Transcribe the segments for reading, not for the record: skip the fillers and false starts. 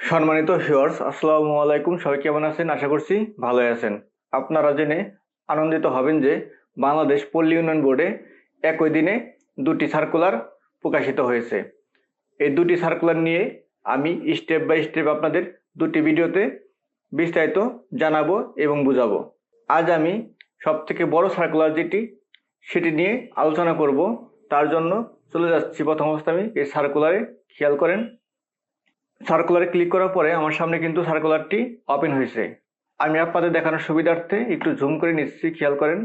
সম্মানিত ভিউয়ার্স, আসসালামু আলাইকুম। সবাই কেমন আছেন? আশা করছি ভালোই আছেন। আপনারা জেনে আনন্দিত হবেন যে বাংলাদেশ পল্লী উন্নয়ন বোর্ডে একই দিনে দুটি সার্কুলার প্রকাশিত হয়েছে। এই দুটি সার্কুলার নিয়ে আমি স্টেপ বাই স্টেপ আপনাদের দুটি ভিডিওতে বিস্তারিত জানাবো এবং বুঝাবো। আজ আমি সবথেকে বড় সার্কুলার যেটি সেটি নিয়ে আলোচনা করব। তার জন্য চলে যাচ্ছি প্রথম অবস্থায় আমি এই সার্কুলারে। খেয়াল করেন, সার্কুলারে ক্লিক করার পরে আমার সামনে কিন্তু সার্কুলারটি ওপেন হয়েছে। আমি আপনাদের দেখানোর সুবিধার্থে একটু জুম করে নিচ্ছি। খেয়াল করেন,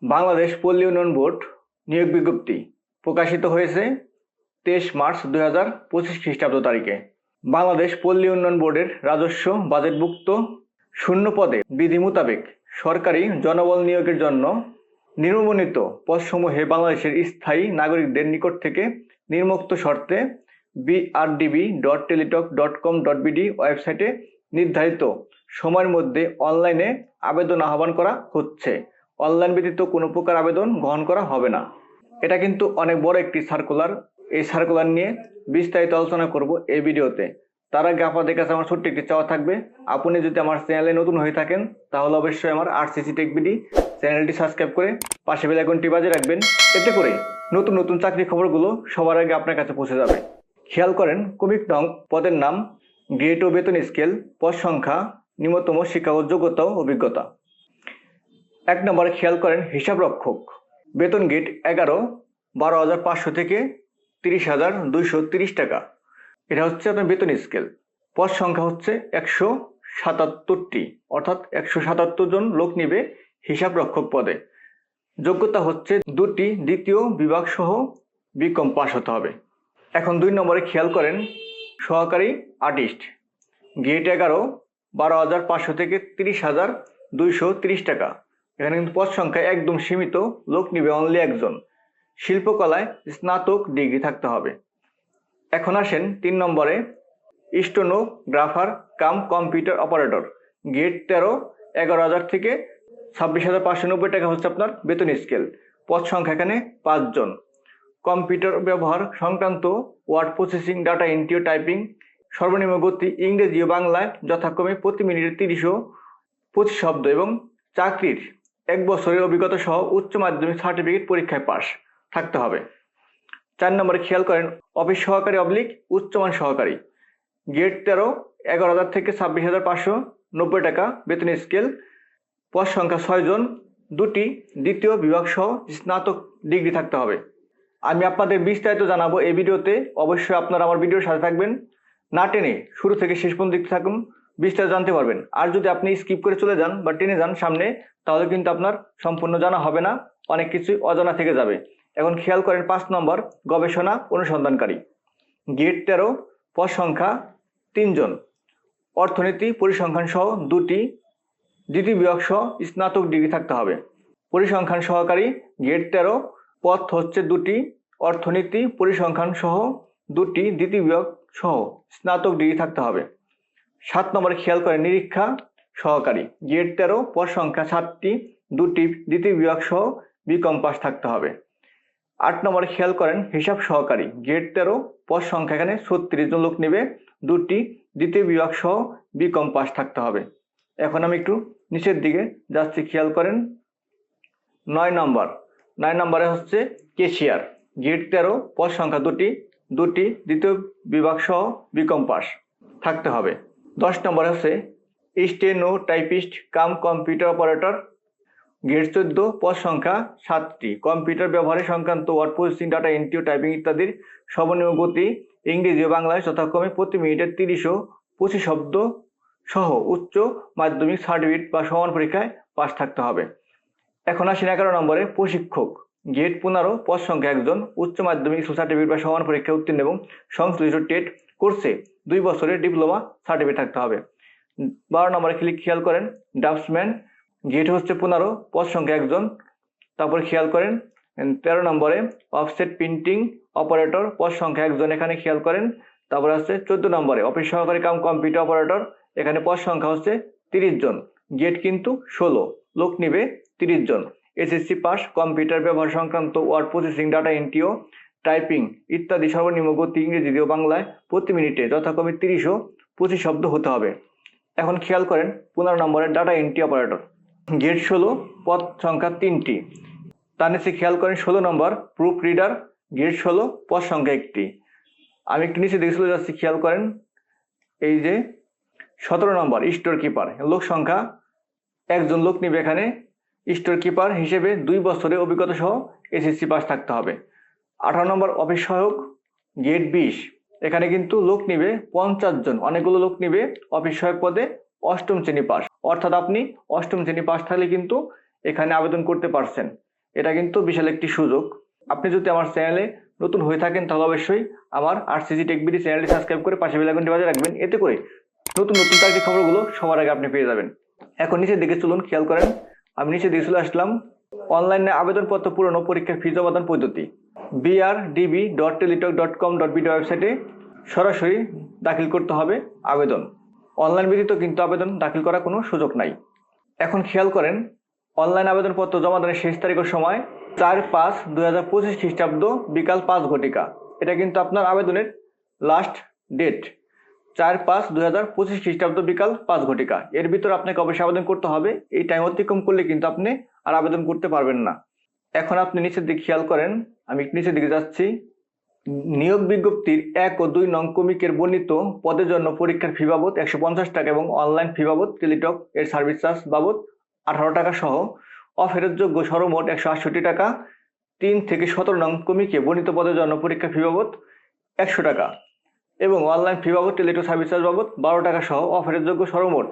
বাংলাদেশ পল্লী উন্নয়ন বোর্ড নিয়োগ বিজ্ঞপ্তি প্রকাশিত হয়েছে 23 মার্চ 2025 খ্রিস্টাব্দ তারিখে। বাংলাদেশ পল্লী উন্নয়ন বোর্ডের রাজস্ব বাজেটভুক্ত শূন্য পদে বিধি মোতাবেক সরকারি জনবল নিয়োগের জন্য নিম্নবর্ণিত পদসমূহে বাংলাদেশের স্থায়ী নাগরিকদের নিকট থেকে নিম্নোক্ত শর্তে brdb.teletalk.com.bd ওয়েবসাইটে নির্ধারিত সময়ের মধ্যে অনলাইনে আবেদন আহ্বান করা হচ্ছে। অনলাইন ব্যতীত কোনো প্রকার আবেদন গ্রহণ করা হবে না। এটা কিন্তু অনেক বড় একটি সার্কুলার। এই সার্কুলার নিয়ে বিস্তারিত আলোচনা করব এই ভিডিওতে। তার আগে আপনাদের কাছে আমার ছোট্ট একটি চাওয়া থাকবে, আপনি যদি আমার চ্যানেলে নতুন হয়ে থাকেন তাহলে অবশ্যই আমার আরসিসি টেক বিডি চ্যানেলটি সাবস্ক্রাইব করে পাশে বেল আইকনটি বাজিয়ে রাখবেন। এতে করে নতুন নতুন চাকরি খবরগুলো সবার আগে আপনার কাছে পৌঁছে যাবে। খেয়াল করেন, ক্রমিক নং পদের নাম, গ্রেড ও বেতন স্কেল, পদ সংখ্যা, নিম্নতম শিক্ষাগত যোগ্যতা ও অভিজ্ঞতা। 1 নম্বরে খেয়াল করেন, হিসাব রক্ষক, বেতন গ্রেড 11, 12,500 থেকে 30,230 টাকা। এটা হচ্ছে আপনার বেতন স্কেল। পদ সংখ্যা হচ্ছে 177টি, অর্থাৎ 177 জন লোক নিবে হিসাব রক্ষক পদে। যোগ্যতা হচ্ছে 2টি দ্বিতীয় বিভাগ সহ বিকম পাস হতে হবে। এখন 2 নম্বরে খেয়াল করেন, সহকারী আর্টিস্ট, গ্রেড 11, 12,500 থেকে 30,230 টাকা। এখানে কিন্তু পদ সংখ্যা একদম সীমিত, লোক নিবে অনলি একজন। শিল্পকলায় স্নাতক ডিগ্রি থাকতে হবে। এখন আসেন 3 নম্বরে, stenographer cum computer operator, grade 13, 11,000 থেকে 26,590 টাকা হচ্ছে আপনার বেতন স্কেল। পদ সংখ্যা এখানে 5 জন। কম্পিউটার ব্যবহার সংক্রান্ত ওয়ার্ড প্রসেসিং, ডাটা এন্ট্রি ও টাইপিং, সর্বনিম্ন গতি ইংরেজি ও বাংলায় যথাক্রমে প্রতি মিনিটে 30 ও 25 শব্দ এবং চাকরির 1 বছরের অভিজ্ঞতা সহ উচ্চ মাধ্যমিক সার্টিফিকেট পরীক্ষায় পাস থাকতে হবে। 4 নম্বরে খেয়াল করেন, অফিস সহকারী উচ্চমান সহকারী, গ্রেড 13, 11,000 থেকে 26,590 টাকা বেতন স্কেল। পদ সংখ্যা 6 জন। 2টি দ্বিতীয় বিভাগ সহ স্নাতক ডিগ্রি থাকতে হবে। আমি আপনাদের বিস্তারিত জানাবো এই ভিডিওতে। অবশ্যই আপনারা আমার ভিডিওর সাথে থাকবেন, না টেনে শুরু থেকে শেষ পর্যন্ত দেখতে থাকুন, বিস্তারিত জানতে পারবেন। আর যদি আপনি স্কিপ করে চলে যান বা টেনে যান সামনে, তাহলে কিন্তু আপনার সম্পূর্ণ জানা হবে না, অনেক কিছুই অজানা থেকে যাবে। এখন খেয়াল করেন, 5 নম্বর, গবেষণা অনুসন্ধানকারী, গ্রেড 13, পদ সংখ্যা 3 জন। অর্থনীতি পরিসংখ্যান সহ 2টি দ্বিতীয় বিভাগ সহ স্নাতক ডিগ্রি থাকতে হবে। পরিসংখ্যান সহকারী, গ্রেড 13, পদ হচ্ছে 2টি, অর্থনীতি পরিসংখ্যান সহ 2টি দ্বিতীয় বিভাগ সহ স্নাতক ডিগ্রি থাকতে হবে। 7 নম্বরে খেয়াল করেন, নিরীক্ষা সহকারী, গ্রেড 13, পদ সংখ্যা 7টি, 2টি দ্বিতীয় বিভাগ সহ বিকম পাস থাকতে হবে। 8 নম্বরে খেয়াল করেন, হিসাব সহকারী, গ্রেড 13, পদ সংখ্যা এখানে 36 জন লোক নেবে, 2টি দ্বিতীয় বিভাগ সহ বিকম পাস থাকতে হবে। এখন আমি একটু নিচের দিকে যাচ্ছি। খেয়াল করেন, 9 নম্বরে হচ্ছে কেশিয়ার, গ্রেড 13, পদ সংখ্যা 2টি দ্বিতীয় বিভাগ সহ বিকম পাস থাকতে হবে। 10 নম্বরে হচ্ছে steno typist cum computer operator, grade 14, পদ সংখ্যা 7টি, কম্পিউটার ব্যবহারে সংক্রান্ত ওয়ার্ড প্রসেসিং, ডাটা এন্ট্রি ও টাইপিং ইত্যাদির সর্বনিম্ন গতি ইংরেজি ও বাংলায় যথাক্রমে প্রতি মিনিটে 30 ও 25 শব্দ সহ উচ্চ মাধ্যমিক সার্টিফিকেট বা সমান পরীক্ষায় পাস থাকতে হবে। এখন আসেন 11 নম্বরে, প্রশিক্ষক, গ্রেড 15, পদ সংখ্যা 1 জন, উচ্চ মাধ্যমিক সার্টিফিকেট বা সমান পরীক্ষায় উত্তীর্ণ এবং সংশ্লিষ্ট টেট কোর্সে 2 বছরের ডিপ্লোমা সার্টিফিকেট থাকতে হবে। 12 নম্বরে খেয়াল করেন, ড্রাফটসম্যান, গ্রেড হচ্ছে 15, পদ সংখ্যা 1 জন। তারপরে খেয়াল করেন 13 নম্বরে, অফসেট প্রিন্টিং অপারেটর, পদ সংখ্যা 1 জন, এখানে খেয়াল করেন। তারপরে হচ্ছে 14 নম্বরে, অফিস সহকারী কাম কম্পিউটার অপারেটর, এখানে পদ সংখ্যা হচ্ছে 30 জন, গ্রেড কিন্তু 16, লোক নিবে 30 জন। এসএসসি পাস, কম্পিউটার ব্যবহার সংক্রান্ত ওয়ার্ড প্রসেসিং, ডাটা এন্ট্রি ও টাইপিং ইত্যাদি সর্বনিম্ন গতি ইংরেজি ও বাংলায় প্রতি মিনিটে যথাক্রমে 30 ও 25 শব্দ হতে হবে। এখন খেয়াল করেন 15 নম্বরের ডাটা এন্ট্রি অপারেটর, গেট 16, পদ সংখ্যা 3টি। তার নিচে খেয়াল করেন 16 নম্বর প্রুফ রিডার, গেট 16, পদ সংখ্যা 1টি। আমি একটু নিচে দিকে চলে যাচ্ছি, খেয়াল করেন এই যে 17 নম্বর স্টোর কিপার, লোক সংখ্যা 1 জন লোক নিবে এখানে। স্টোর কিপার হিসেবে 2 বছরের অভিজ্ঞতা সহ এসএসসি পাস থাকতে হবে। 18 নম্বর অফিস সহায়ক, গেট 20, এখানে কিন্তু লোক নিবে 50 জন, অনেকগুলো লোক নিবে অফিস সহায়ক পদে 8ম শ্রেণী পাস, অর্থাৎ আপনি 8ম শ্রেণী পাস থাকলে কিন্তু এখানে আবেদন করতে পারছেন। এটা কিন্তু বিশাল একটি সুযোগ। আপনি যদি আমার চ্যানেলে নতুন হয়ে থাকেন তাহলে অবশ্যই আমার আরসিজি টেক বিডি চ্যানেলটি সাবস্ক্রাইব করে পাশে বেল আইকনটি বাজিয়ে রাখবেন, এতে করে নতুন নতুন চাকরি খবরগুলো সবার আগে আপনি পেয়ে যাবেন। এখন নিচের দিকে চলুন, খেয়াল করেন আমি নিচে দিকে চলে আসলাম। অনলাইনে আবেদনপত্র পূরণ ও পরীক্ষার ফি জমাদান পদ্ধতি, brdb.teletalk.com.bd ওয়েবসাইটে সরাসরি দাখিল করতে হবে আবেদন। অনলাইন ব্যতীত কিন্তু আবেদন দাখিল করার কোনো সুযোগ নাই। এখন খেয়াল করেন অনলাইন আবেদনপত্র জমাদানের শেষ তারিখের সময় 4/5/2025 খ্রিস্টাব্দ বিকাল 5 ঘটিকা। এটা কিন্তু আপনার আবেদনের লাস্ট ডেট, 4/5/2025 খ্রিস্টাব্দ বিকাল 5 ঘটিকা। এর ভিতর আপনাকে অবশ্যই আবেদন করতে হবে। এই টাইম অতিক্রম করলে কিন্তু আপনি আর আবেদন করতে পারবেন না। এখন আপনি নিচের দিকে খেয়াল করেন, আমি নিচের দিকে যাচ্ছি। নিয়োগ বিজ্ঞপ্তির 1 ও 2 নং ক্রমিকের বর্ণিত পদের জন্য পরীক্ষার ফি বাবদ 150 টাকা এবং অনলাইন ফি বাবদ টেলিটক এর সার্ভিস চার্জ বাবদ 18 টাকা সহ অফেরতযোগ্য সর্বমোট 168 টাকা। 3 থেকে 17 নং ক্রমিকে বর্ণিত পদের জন্য পরীক্ষা ফি বাবদ 100 টাকা এবং অনলাইন ফি বাবদ টেলিটক সার্ভিস চার্জ বাবদ 12 টাকা সহ অফেরতযোগ্য সর্বমোট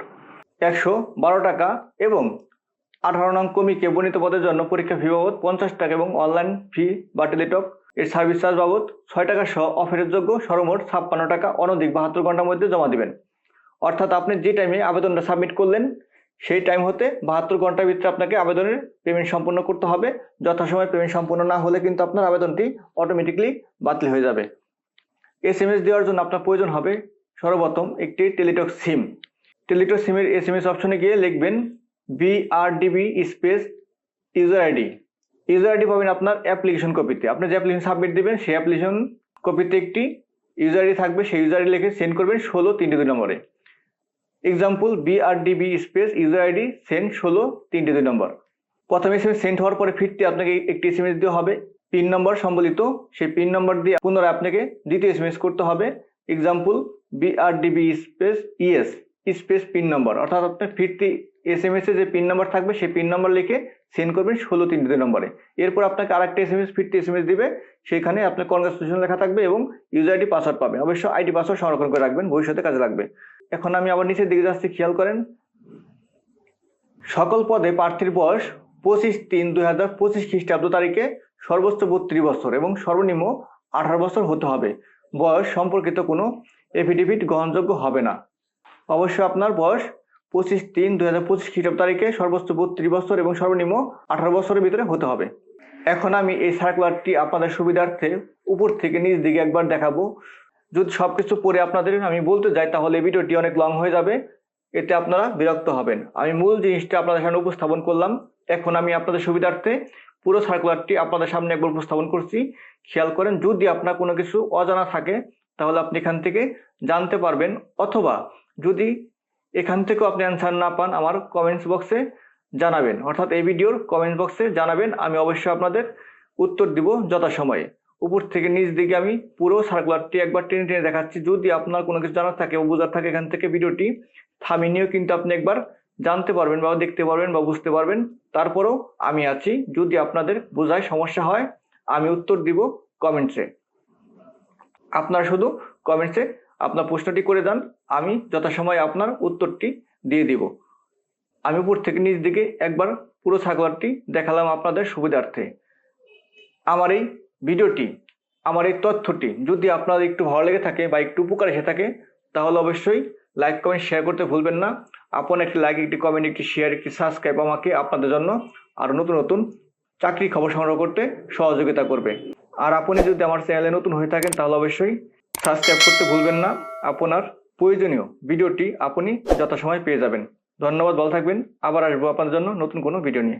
112 টাকা এবং 18 নং ক্রমিকে বর্ণিত পদের জন্য পরীক্ষা ফি বাবদ 50 টাকা এবং অনলাইন ফি বা টেলিটক এর সার্ভিস চার্জ বাবদ 6 টাকা সহ অফেরতযোগ্য সর্বমোট 56 টাকা অনধিক 72 ঘন্টার মধ্যে জমা দিবেন। অর্থাৎ আপনি যে টাইমে আবেদনটা সাবমিট করলেন সেই টাইম হতে 72 ঘন্টার ভিতরে আপনাকে আবেদনের পেমেন্ট সম্পূর্ণ করতে হবে। যথাসময়ে পেমেন্ট সম্পূর্ণ না হলে কিন্তু আপনার আবেদনটি অটোমেটিকলি বাতিল হয়ে যাবে। এসএমএস দেওয়ার জন্য আপনার প্রয়োজন হবে সর্বপ্রথম একটি টেলিটক সিম। টেলিটক সিমের এসএমএস অপশনে গিয়ে লিখবেন BRDB space user ID. User ID পাবেন আপনার অ্যাপ্লিকেশন কপিতে। আপনি যে অ্যাপ্লিকেশন সাবমিট দিবেন সেই অ্যাপ্লিকেশন কপিতে একটি ইউজার আইডি থাকবে, সেই ইউজার আইডি লিখে সেন্ড করবেন 16-3-2 নম্বরে। Example BRDB space user ID send 16-3-2 নম্বর। প্রথম এসএমএস সেন্ড হওয়ার পরে ফিরতে আপনাকে একটি এসএমএস দেওয়া হবে পিন নম্বর সম্বলিত, সেই পিন নম্বর দিয়ে পুনরায় আপনাকে দ্বিতীয় এসএমএস করতে হবে। Example BRDB space ES space PIN number, অর্থাৎ আপনার ফিরতি এসএমএস এ যে পিন নাম্বার থাকবে সেই পিন নাম্বার লিখে সেন্ড করবেন 16-3-2 নম্বরে। এরপর আপনাকে আরেকটা এসএমএস ফিরতি এসএমএস দিবে, সেখানে আপনার কনগ্রাচুলেশন লেখা থাকবে এবং ইউজার আইডি পাসওয়ার্ড পাবেন। অবশ্যই আইডি পাসওয়ার্ড সংরক্ষণ করে রাখবেন, ভবিষ্যতে কাজে লাগবে। এখন আমি আবার নিচের দিকে যাচ্ছি, খেয়াল করেন সকল পদে প্রার্থীর বয়স 25/3/2025 খ্রিস্টাব্দ তারিখে সর্বোচ্চ 32 বছর এবং সর্বনিম্ন 18 বছর হতে হবে। বয়স সম্পর্কিত কোনো এফিডেভিট গ্রহণযোগ্য হবে না। অবশ্যই আপনার বয়স 25/3/2025 খ্রিস্টাব্দ তারিখে সর্বোচ্চ 32 বছর এবং সর্বনিম্ন 18 বছরের ভিতরে হতে হবে। এখন আমি এই সার্কুলারটি আপনাদের সুবিধার্থে উপর থেকে নিচ দিকে একবার দেখাবো। যদি সবকিছু পড়ে আপনাদের আমি বলতে যাই তাহলে ভিডিওটি অনেক লং হয়ে যাবে, এতে আপনারা বিরক্ত হবেন। আমি মূল জিনিসটা আপনাদের সামনে উপস্থাপন করলাম। এখন আমি আপনাদের সুবিধার্থে পুরো সার্কুলারটি আপনাদের সামনে একবার উপস্থাপন করছি। খেয়াল করেন, যদি আপনার কোনো কিছু অজানা থাকে তাহলে আপনি এখান থেকে জানতে পারবেন, অথবা যদি এখান থেকেও আপনি অ্যান্সার না পান আমার কমেন্টস বক্সে জানাবেন, অর্থাৎ এই ভিডিওর কমেন্টস বক্সে জানাবেন। আমি অবশ্যই আপনাদের উত্তর দিব যথাসময়ে। উপর থেকে নিচ দিকে আমি পুরো সার্কুলারটি একবার টেনে টেনে দেখাচ্ছি। যদি আপনার কোনো কিছু জানার থাকে বা বোঝার থাকে এখান থেকে ভিডিওটি থামিয়ে নিয়েও কিন্তু আপনি একবার জানতে পারবেন বা দেখতে পারবেন বা বুঝতে পারবেন। তারপরেও আমি আছি, যদি আপনাদের বোঝায় সমস্যা হয় আমি উত্তর দিব কমেন্টসে। আপনারা শুধু কমেন্টসে আপনার প্রশ্নটি করে যান, আমি যথাসময়ে আপনার উত্তরটি দিয়ে দিব। আমি উপর থেকে নিচ দিকে একবার পুরো সার্কুলারটি দেখালাম আপনাদের সুবিধার্থে। আমার এই ভিডিওটি, আমার এই তথ্যটি যদি আপনাদের একটু ভালো লেগে থাকে বা একটু উপকার এসে থাকে তাহলে অবশ্যই লাইক কমেন্ট শেয়ার করতে ভুলবেন না। আপনার একটি লাইক, একটি কমেন্ট, একটি শেয়ার, একটি সাবস্ক্রাইব আমাকে আপনাদের জন্য আরও নতুন নতুন চাকরি খবর সংগ্রহ করতে সহযোগিতা করবে। আর আপনি যদি আমার চ্যানেলে নতুন হয়ে থাকেন তাহলে অবশ্যই সাবস্ক্রাইব করতে ভুলবেন না। আপনার প্রয়োজনীয় ভিডিওটি আপনি যথাসময় পেয়ে যাবেন। ধন্যবাদ, ভালো থাকবেন। আবার আসবো আপনাদের জন্য নতুন কোনো ভিডিও নিয়ে।